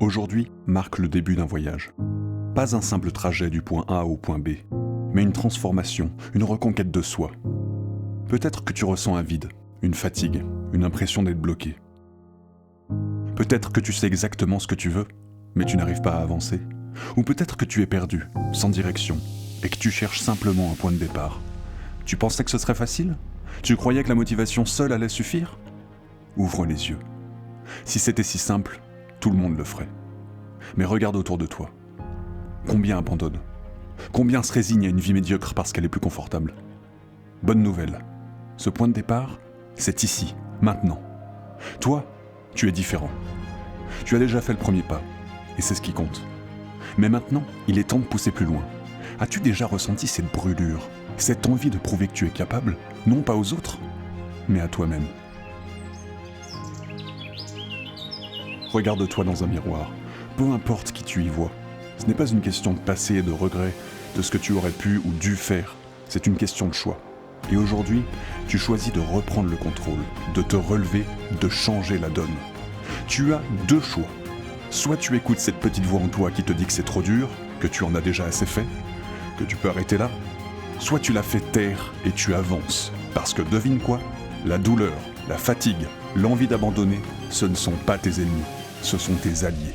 Aujourd'hui marque le début d'un voyage. Pas un simple trajet du point A au point B, mais une transformation, une reconquête de soi. Peut-être que tu ressens un vide, une fatigue, une impression d'être bloqué. Peut-être que tu sais exactement ce que tu veux, mais tu n'arrives pas à avancer. Ou peut-être que tu es perdu, sans direction, et que tu cherches simplement un point de départ. Tu pensais que ce serait facile ? Tu croyais que la motivation seule allait suffire ? Ouvre les yeux. Si c'était si simple, tout le monde le ferait. Mais regarde autour de toi. Combien abandonnent ? Combien se résignent à une vie médiocre parce qu'elle est plus confortable ? Bonne nouvelle. Ce point de départ, c'est ici, maintenant. Toi, tu es différent. Tu as déjà fait le premier pas, et c'est ce qui compte. Mais maintenant, il est temps de pousser plus loin. As-tu déjà ressenti cette brûlure, cette envie de prouver que tu es capable, non pas aux autres, mais à toi-même ? Regarde-toi dans un miroir, peu importe qui tu y vois. Ce n'est pas une question de passé et de regret, de ce que tu aurais pu ou dû faire. C'est une question de choix. Et aujourd'hui, tu choisis de reprendre le contrôle, de te relever, de changer la donne. Tu as deux choix. Soit tu écoutes cette petite voix en toi qui te dit que c'est trop dur, que tu en as déjà assez fait, que tu peux arrêter là. Soit tu la fais taire et tu avances. Parce que devine quoi ? La douleur, la fatigue, l'envie d'abandonner, ce ne sont pas tes ennemis, ce sont tes alliés.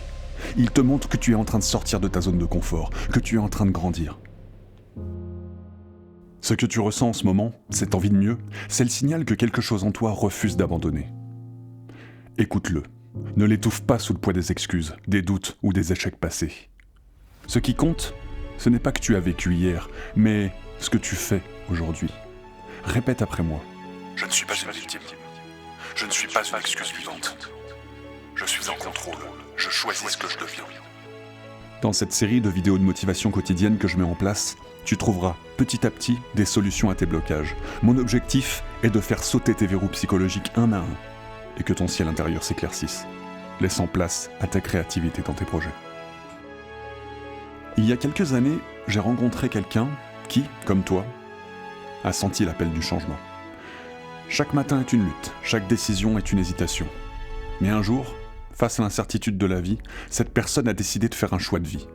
Ils te montrent que tu es en train de sortir de ta zone de confort, que tu es en train de grandir. Ce que tu ressens en ce moment, cette envie de mieux, c'est le signal que quelque chose en toi refuse d'abandonner. Écoute-le. Ne l'étouffe pas sous le poids des excuses, des doutes ou des échecs passés. Ce qui compte, ce n'est pas que tu as vécu hier, mais ce que tu fais aujourd'hui. Répète après moi. Je ne suis pas une victime. Je ne suis pas une excuse vivante. Je suis en contrôle. Je choisis ce que je deviens. Dans cette série de vidéos de motivation quotidienne que je mets en place, tu trouveras petit à petit des solutions à tes blocages. Mon objectif est de faire sauter tes verrous psychologiques un à un et que ton ciel intérieur s'éclaircisse, laissant place à ta créativité dans tes projets. Il y a quelques années, j'ai rencontré quelqu'un qui, comme toi, a senti l'appel du changement. Chaque matin est une lutte, chaque décision est une hésitation. Mais un jour, face à l'incertitude de la vie, cette personne a décidé de faire un choix de vie.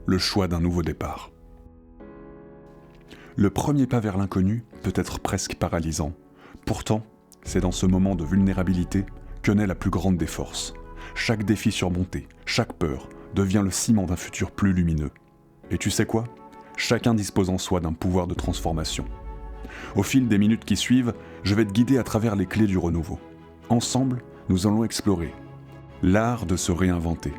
Le choix d'un nouveau départ. Le premier pas vers l'inconnu peut être presque paralysant. Pourtant, c'est dans ce moment de vulnérabilité que naît la plus grande des forces. Chaque défi surmonté, chaque peur, devient le ciment d'un futur plus lumineux. Et tu sais quoi ? Chacun dispose en soi d'un pouvoir de transformation. Au fil des minutes qui suivent, je vais te guider à travers les clés du renouveau. Ensemble, nous allons explorer l'art de se réinventer.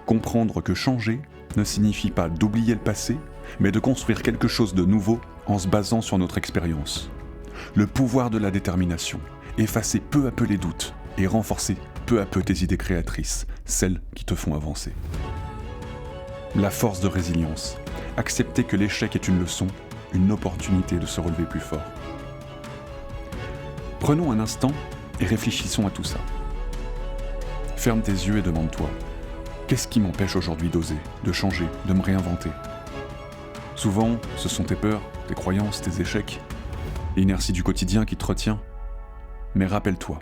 Comprendre que changer ne signifie pas d'oublier le passé, mais de construire quelque chose de nouveau en se basant sur notre expérience. Le pouvoir de la détermination, effacer peu à peu les doutes et renforcer peu à peu tes idées créatrices, celles qui te font avancer. La force de résilience, accepter que l'échec est une leçon, une opportunité de se relever plus fort. Prenons un instant et réfléchissons à tout ça. Ferme tes yeux et demande-toi, qu'est-ce qui m'empêche aujourd'hui d'oser, de changer, de me réinventer ? Souvent, ce sont tes peurs, tes croyances, tes échecs, l'inertie du quotidien qui te retient. Mais rappelle-toi,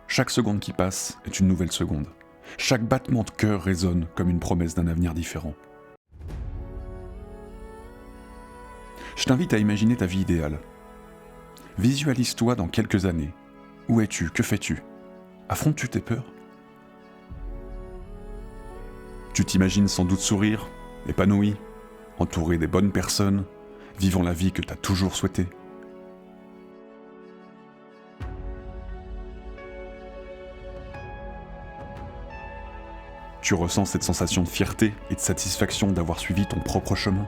chaque seconde qui passe est une nouvelle seconde. Chaque battement de cœur résonne comme une promesse d'un avenir différent. Je t'invite à imaginer ta vie idéale. Visualise-toi dans quelques années. Où es-tu ? Que fais-tu ? Affrontes-tu tes peurs ? Tu t'imagines sans doute sourire, épanoui, entouré des bonnes personnes, vivant la vie que tu as toujours souhaitée. Tu ressens cette sensation de fierté et de satisfaction d'avoir suivi ton propre chemin,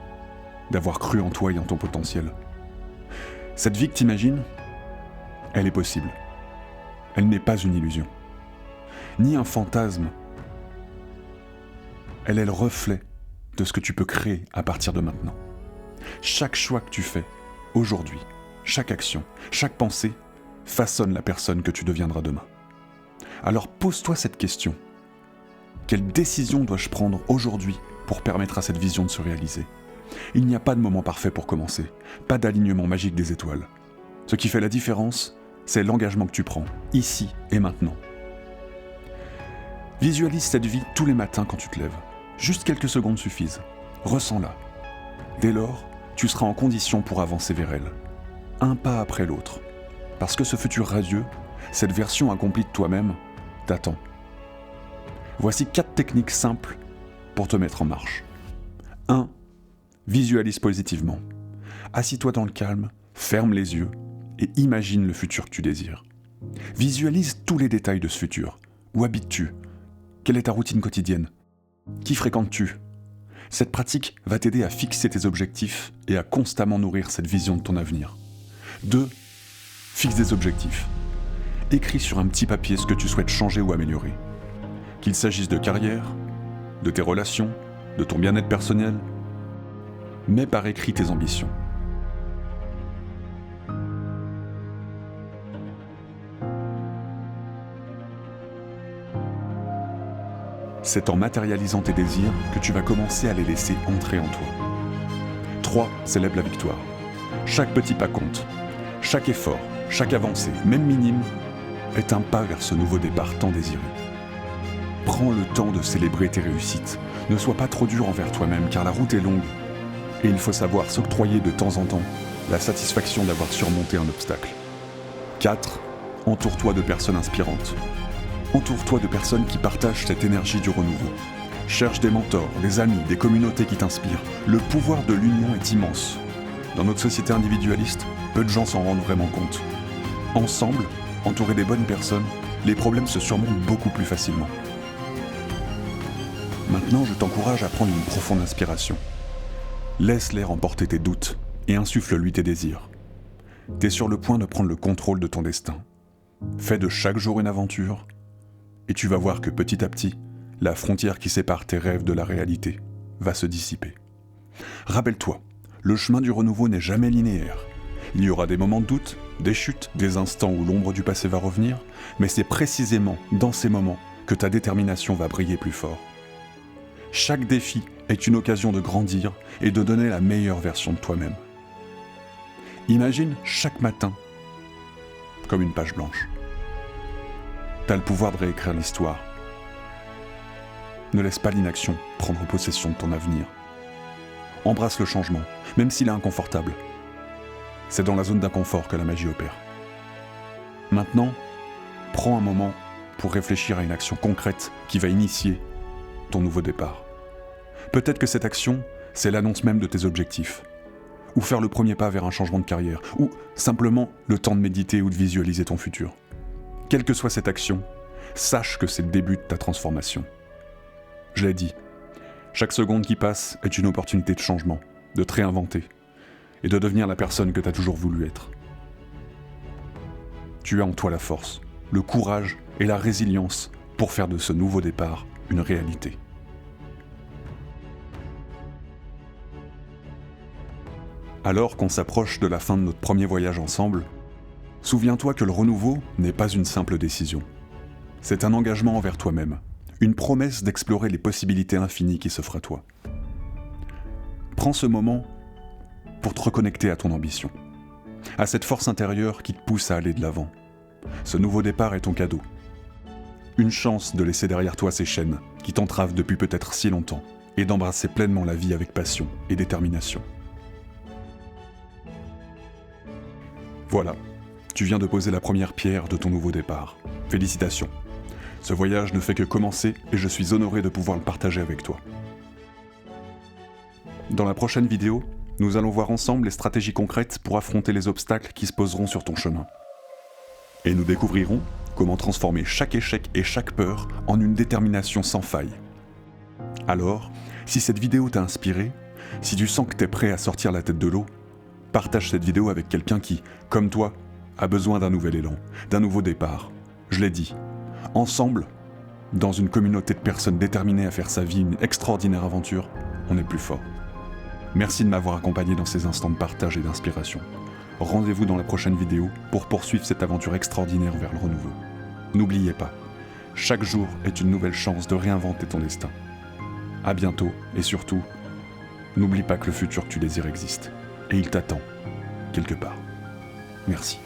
d'avoir cru en toi et en ton potentiel. Cette vie que t'imagines, elle est possible. Elle n'est pas une illusion, ni un fantasme. Elle est le reflet de ce que tu peux créer à partir de maintenant. Chaque choix que tu fais aujourd'hui, chaque action, chaque pensée, façonne la personne que tu deviendras demain. Alors pose-toi cette question. Quelle décision dois-je prendre aujourd'hui pour permettre à cette vision de se réaliser ? Il n'y a pas de moment parfait pour commencer, pas d'alignement magique des étoiles. Ce qui fait la différence, c'est l'engagement que tu prends, ici et maintenant. Visualise cette vie tous les matins quand tu te lèves. Juste quelques secondes suffisent. Ressens-la. Dès lors, tu seras en condition pour avancer vers elle. Un pas après l'autre. Parce que ce futur radieux, cette version accomplie de toi-même, t'attend. Voici 4 techniques simples pour te mettre en marche. 1. Visualise positivement. Assis-toi dans le calme, ferme les yeux et imagine le futur que tu désires. Visualise tous les détails de ce futur. Où habites-tu ? Quelle est ta routine quotidienne ? Qui fréquentes-tu ? Cette pratique va t'aider à fixer tes objectifs et à constamment nourrir cette vision de ton avenir. 2. Fixe des objectifs. Écris sur un petit papier ce que tu souhaites changer ou améliorer. Qu'il s'agisse de carrière, de tes relations, de ton bien-être personnel, mets par écrit tes ambitions. C'est en matérialisant tes désirs que tu vas commencer à les laisser entrer en toi. 3. Célèbre la victoire. Chaque petit pas compte. Chaque effort, chaque avancée, même minime, est un pas vers ce nouveau départ tant désiré. Prends le temps de célébrer tes réussites. Ne sois pas trop dur envers toi-même car la route est longue. Et il faut savoir s'octroyer de temps en temps la satisfaction d'avoir surmonté un obstacle. 4. Entoure-toi de personnes inspirantes. Entoure-toi de personnes qui partagent cette énergie du renouveau. Cherche des mentors, des amis, des communautés qui t'inspirent. Le pouvoir de l'union est immense. Dans notre société individualiste, peu de gens s'en rendent vraiment compte. Ensemble, entourés des bonnes personnes, les problèmes se surmontent beaucoup plus facilement. Maintenant, je t'encourage à prendre une profonde inspiration. Laisse-les emporter tes doutes et insuffle-lui tes désirs. T'es sur le point de prendre le contrôle de ton destin. Fais de chaque jour une aventure, et tu vas voir que petit à petit, la frontière qui sépare tes rêves de la réalité va se dissiper. Rappelle-toi, le chemin du renouveau n'est jamais linéaire. Il y aura des moments de doute, des chutes, des instants où l'ombre du passé va revenir, mais c'est précisément dans ces moments que ta détermination va briller plus fort. Chaque défi est une occasion de grandir et de donner la meilleure version de toi-même. Imagine chaque matin comme une page blanche. T'as le pouvoir de réécrire l'histoire. Ne laisse pas l'inaction prendre possession de ton avenir. Embrasse le changement, même s'il est inconfortable. C'est dans la zone d'inconfort que la magie opère. Maintenant, prends un moment pour réfléchir à une action concrète qui va initier ton nouveau départ. Peut-être que cette action, c'est l'annonce même de tes objectifs, ou faire le premier pas vers un changement de carrière, ou simplement le temps de méditer ou de visualiser ton futur. Quelle que soit cette action, sache que c'est le début de ta transformation. Je l'ai dit, chaque seconde qui passe est une opportunité de changement, de te réinventer, et de devenir la personne que tu as toujours voulu être. Tu as en toi la force, le courage et la résilience pour faire de ce nouveau départ une réalité. Alors qu'on s'approche de la fin de notre premier voyage ensemble, souviens-toi que le renouveau n'est pas une simple décision. C'est un engagement envers toi-même, une promesse d'explorer les possibilités infinies qui s'offrent à toi. Prends ce moment pour te reconnecter à ton ambition, à cette force intérieure qui te pousse à aller de l'avant. Ce nouveau départ est ton cadeau. Une chance de laisser derrière toi ces chaînes qui t'entravent depuis peut-être si longtemps et d'embrasser pleinement la vie avec passion et détermination. Voilà, tu viens de poser la première pierre de ton nouveau départ. Félicitations. Ce voyage ne fait que commencer et je suis honoré de pouvoir le partager avec toi. Dans la prochaine vidéo, nous allons voir ensemble les stratégies concrètes pour affronter les obstacles qui se poseront sur ton chemin. Et nous découvrirons comment transformer chaque échec et chaque peur en une détermination sans faille. Alors, si cette vidéo t'a inspiré, si tu sens que t'es prêt à sortir la tête de l'eau, partage cette vidéo avec quelqu'un qui, comme toi, a besoin d'un nouvel élan, d'un nouveau départ. Je l'ai dit, ensemble, dans une communauté de personnes déterminées à faire sa vie une extraordinaire aventure, on est plus fort. Merci de m'avoir accompagné dans ces instants de partage et d'inspiration. Rendez-vous dans la prochaine vidéo pour poursuivre cette aventure extraordinaire vers le renouveau. N'oubliez pas, chaque jour est une nouvelle chance de réinventer ton destin. À bientôt et surtout, n'oublie pas que le futur que tu désires existe. Et il t'attend, quelque part. Merci.